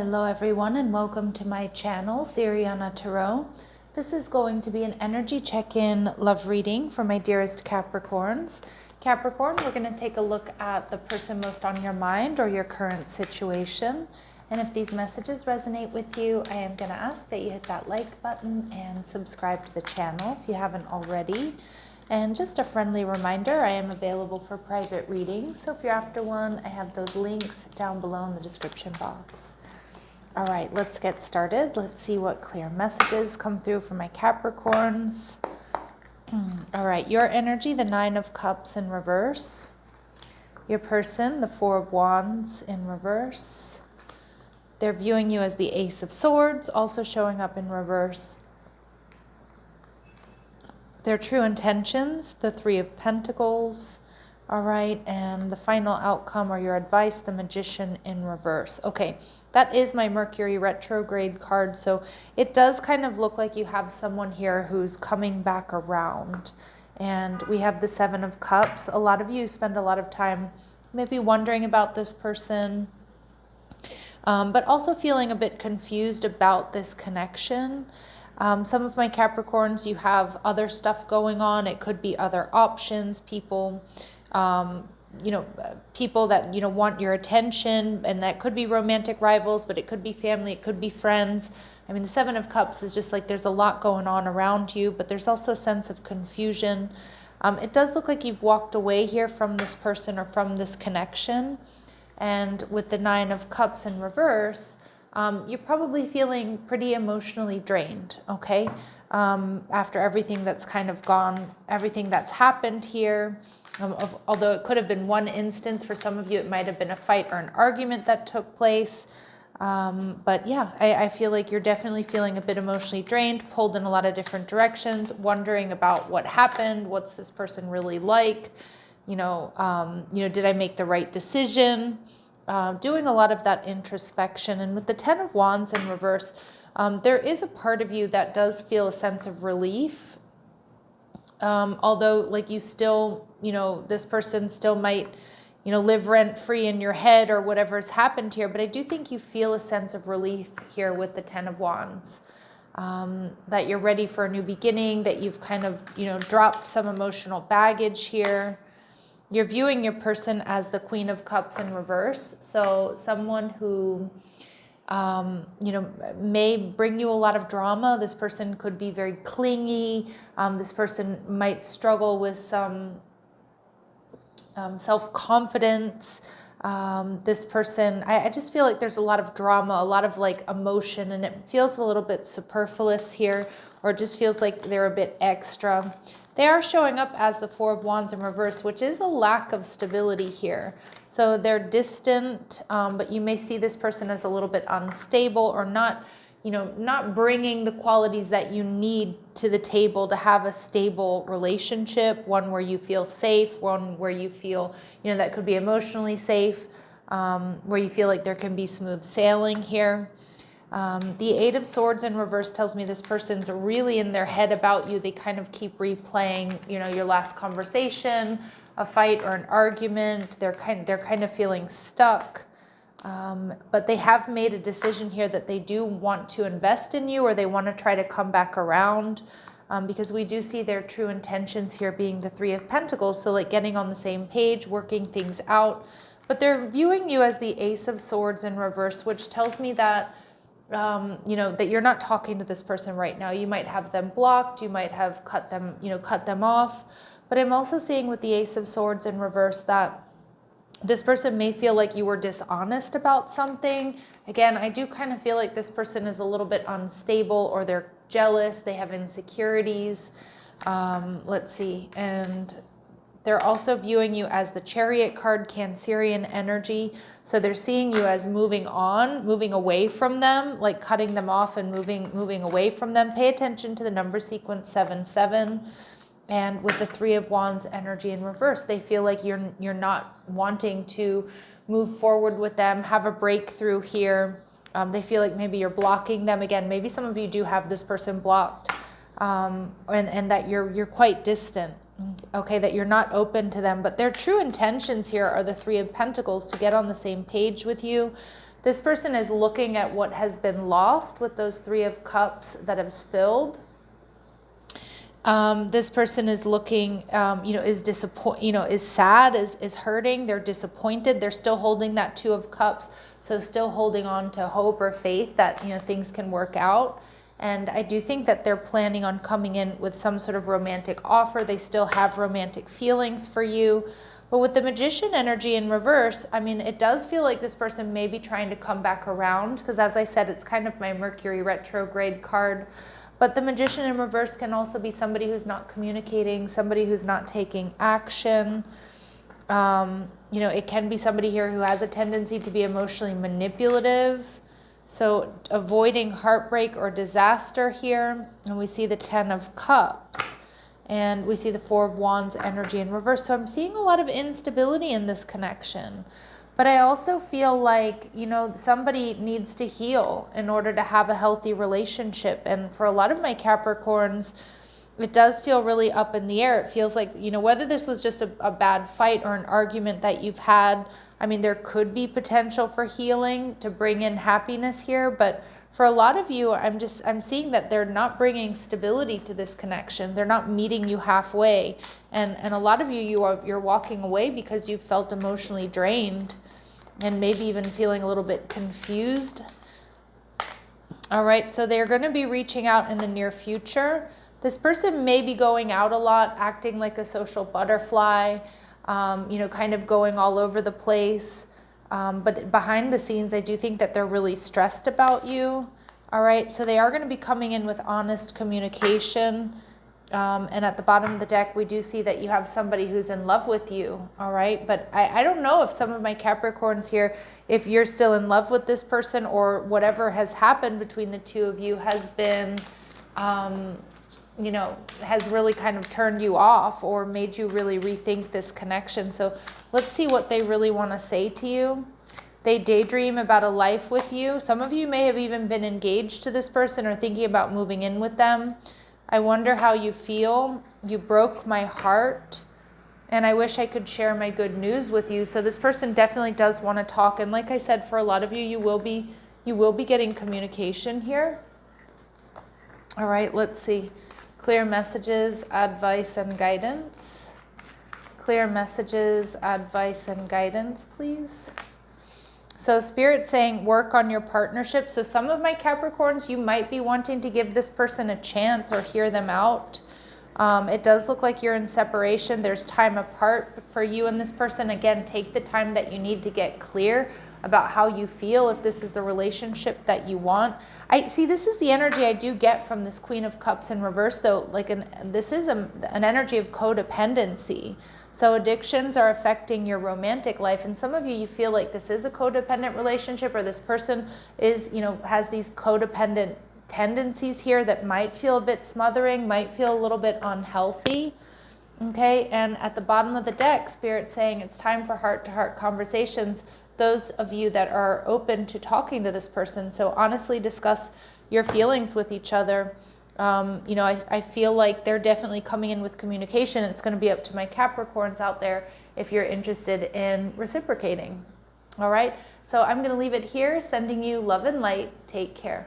Hello everyone and welcome to my channel, Siriana Tarot. This is going to be an energy check-in love reading for my dearest Capricorns. Capricorn, we're going to take a look at the person most on your mind or your current situation. And if these messages resonate with you, I am going to ask that you hit that like button and subscribe to the channel if you haven't already. And just a friendly reminder, I am available for private readings. So if you're after one, I have those links down below in the description box. All right, let's get started. Let's see what clear messages come through for my Capricorns. All right, your energy, the 9 of Cups in reverse. Your person, the 4 of Wands in reverse. They're viewing you as the Ace of Swords, also showing up in reverse. Their true intentions, the 3 of Pentacles. All right, and the final outcome or your advice, the Magician in reverse. Okay, that is my Mercury retrograde card. So it does kind of look like you have someone here who's coming back around. And we have the 7 of Cups. A lot of you spend a lot of time maybe wondering about this person, but also feeling a bit confused about this connection. Some of my Capricorns, you have other stuff going on. It could be other options, people, people that, want your attention, and that could be romantic rivals, but it could be family, it could be friends. I mean, the 7 of Cups is just like there's a lot going on around you, but there's also a sense of confusion. It does look like you've walked away here from this person or from this connection. And with the 9 of Cups in reverse, you're probably feeling pretty emotionally drained, okay? After everything that's kind of gone, everything that's happened here. Although it could have been one instance, for some of you it might have been a fight or an argument that took place. But yeah, I feel like you're definitely feeling a bit emotionally drained, pulled in a lot of different directions, wondering about what happened, what's this person really like, did I make the right decision? Doing a lot of that introspection. And with the 10 of Wands in reverse, there is a part of you that does feel a sense of relief. Although like you still, this person still might, live rent free in your head or whatever's happened here. But I do think you feel a sense of relief here with the 10 of Wands, that you're ready for a new beginning, that you've kind of, dropped some emotional baggage here. You're viewing your person as the Queen of Cups in reverse. So someone who, may bring you a lot of drama. This person could be very clingy. This person might struggle with some self-confidence. This person, I just feel like there's a lot of drama, a lot of like emotion, and it feels a little bit superfluous here, or it just feels like they're a bit extra. They are showing up as the 4 of Wands in reverse, which is a lack of stability here. So they're distant, but you may see this person as a little bit unstable or not, not bringing the qualities that you need to the table to have a stable relationship, one where you feel safe, one where you feel, that could be emotionally safe, where you feel like there can be smooth sailing here. The 8 of Swords in reverse tells me this person's really in their head about you. They kind of keep replaying, your last conversation, a fight or an argument. They're kind of feeling stuck. But they have made a decision here that they do want to invest in you, or they want to try to come back around, because we do see their true intentions here being the 3 of Pentacles. So like getting on the same page, working things out. But they're viewing you as the Ace of Swords in reverse, which tells me that that you're not talking to this person right now. You might have them blocked. You might have cut them off. But I'm also seeing with the Ace of Swords in reverse that this person may feel like you were dishonest about something. Again, I do kind of feel like this person is a little bit unstable, or they're jealous. They have insecurities. Let's see. And they're also viewing you as the Chariot card, Cancerian energy. So they're seeing you as moving on, moving away from them, like cutting them off and moving away from them. Pay attention to the number sequence 77. And with the 3 of Wands energy in reverse, they feel like you're not wanting to move forward with them, have a breakthrough here. They feel like maybe you're blocking them. Again, maybe some of you do have this person blocked, and that you're quite distant. Okay, that you're not open to them, but their true intentions here are the 3 of Pentacles, to get on the same page with you, This person is looking at what has been lost with those Three of Cups that have spilled. This person is looking, is disappointed, is sad, is hurting. They're disappointed. They're still holding that Two of Cups. So still holding on to hope or faith that, things can work out. And I do think that they're planning on coming in with some sort of romantic offer. They still have romantic feelings for you. But with the Magician energy in reverse, I mean, it does feel like this person may be trying to come back around, because as I said, it's kind of my Mercury retrograde card. But the Magician in reverse can also be somebody who's not communicating, somebody who's not taking action. It can be somebody here who has a tendency to be emotionally manipulative. So avoiding heartbreak or disaster here. And we see the Ten of Cups. And we see the Four of Wands energy in reverse. So I'm seeing a lot of instability in this connection. But I also feel like, somebody needs to heal in order to have a healthy relationship. And for a lot of my Capricorns, it does feel really up in the air. It feels like, whether this was just a bad fight or an argument that you've had, I mean, there could be potential for healing to bring in happiness here. But for a lot of you, I'm seeing that they're not bringing stability to this connection. They're not meeting you halfway. And a lot of you're walking away because you felt emotionally drained and maybe even feeling a little bit confused. All right, so they're going to be reaching out in the near future. This person may be going out a lot, acting like a social butterfly, kind of going all over the place. But behind the scenes, I do think that they're really stressed about you. All right, so they are going to be coming in with honest communication. And at the bottom of the deck, we do see that you have somebody who's in love with you. All right, but I don't know if some of my Capricorns here, if you're still in love with this person, or whatever has happened between the two of you has been, has really kind of turned you off or made you really rethink this connection. So let's see what they really want to say to you. They daydream about a life with you. Some of you may have even been engaged to this person or thinking about moving in with them. I wonder how you feel. You broke my heart, and I wish I could share my good news with you. So this person definitely does want to talk. And like I said, for a lot of you, you will be getting communication here. All right, let's see. Clear messages, advice, and guidance. Clear messages, advice, and guidance, please. So Spirit's saying work on your partnership. So some of my Capricorns, you might be wanting to give this person a chance or hear them out. It does look like you're in separation. There's time apart for you and this person. Again, take the time that you need to get clear about how you feel, if this is the relationship that you want. I see this is the energy I do get from this Queen of Cups in reverse, though. This is an energy of codependency. So addictions are affecting your romantic life. And some of you feel like this is a codependent relationship, or this person is, has these codependent tendencies here that might feel a bit smothering, might feel a little bit unhealthy. Okay, and at the bottom of the deck, Spirit's saying it's time for heart-to-heart conversations. Those of you that are open to talking to this person. So honestly discuss your feelings with each other. I feel like they're definitely coming in with communication. It's going to be up to my Capricorns out there if you're interested in reciprocating. All right, so I'm going to leave it here, sending you love and light. Take care.